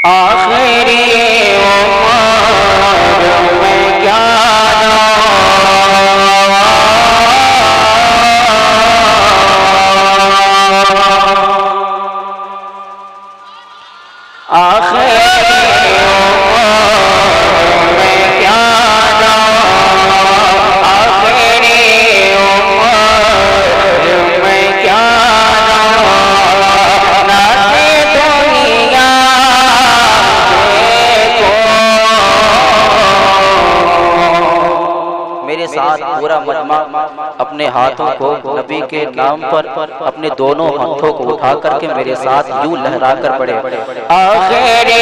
आखिरी उम्र में क्या पूरा मजमा अपने हाथों को नबी के नाम पर अपने दोनों हाथों को उठा करके मेरे साथ यूं लहरा कर पड़े। आखिरी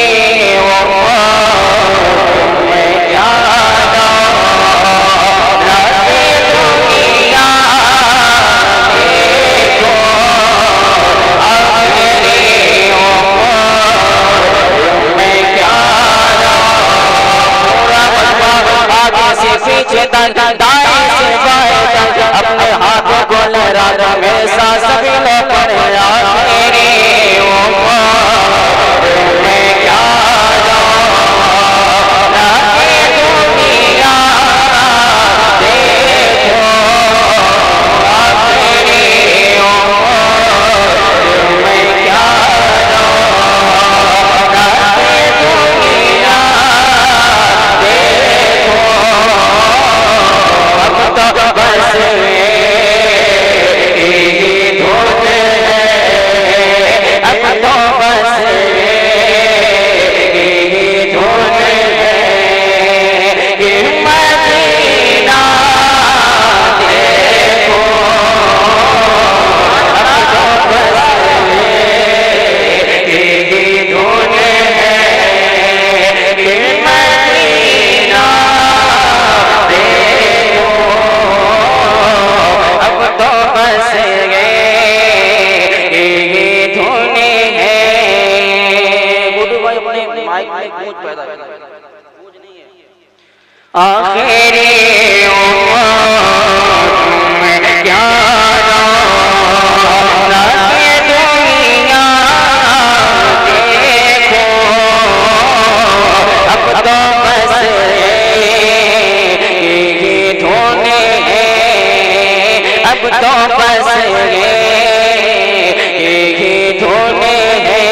अपने हाथों को लहरा हमेशा सभी लोग पढ़े आखिरी उम्र में क्या दुनिया देखो आखिरी उम्र में क्या दुनिया देखो अब तो बस आखिरी उम्र में क्या दुनिया देखो अब तो बस ये धोने हैं अब तो बस ये धोने हैं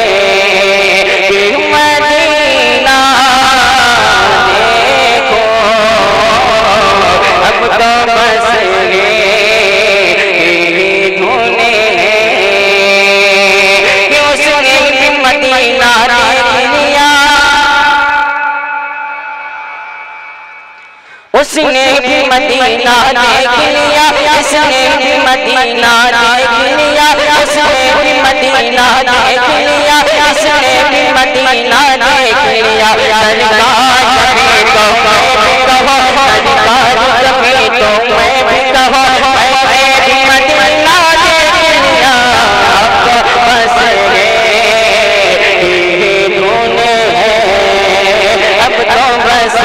उसने भी मदीना देख लिया उसने भी मदीना देख लिया उसने भी मदीना देख लिया उसने भी मदीना देख लिया सरकार करे तो मैं भी कहो सरकार करे तो मैं भी कहो मैं भी मदीना देख लिया अब बस ये धोने हैं अब तो बस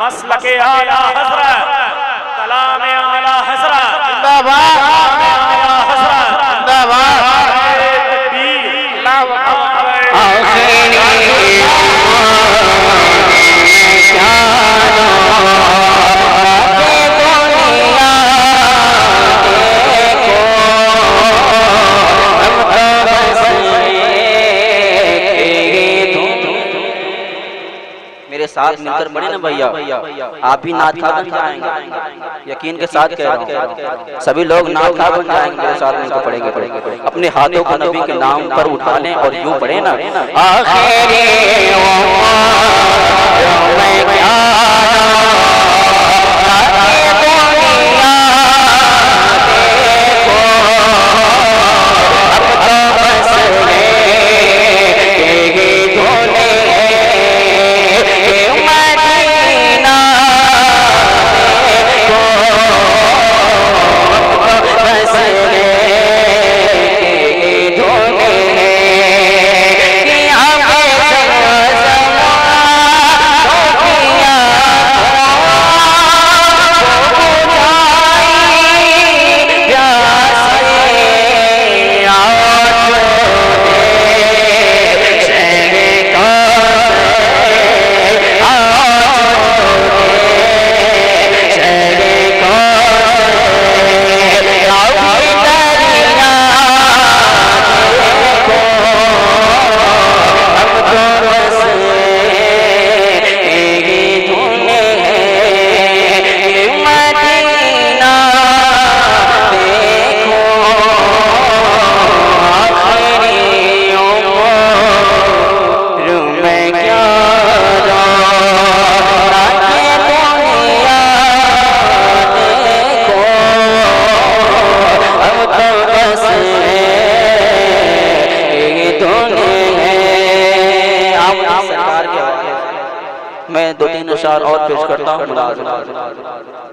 मसलके आला हज़रत कलाम आला हज़रत साथ मिलकर पढ़े ना भैया, आप भी नात खा बन जाएंगे। यकीन के साथ कह रहा हूँ, सभी लोग नात खा बन जाएंगे मेरे साथ मिलकर पढ़ेंगे। अपने हाथों को नबी के नाम पर उठा लें और यूं पढ़े ना, आखिरी मैं 2-3 अशार और पेश करता हूँ।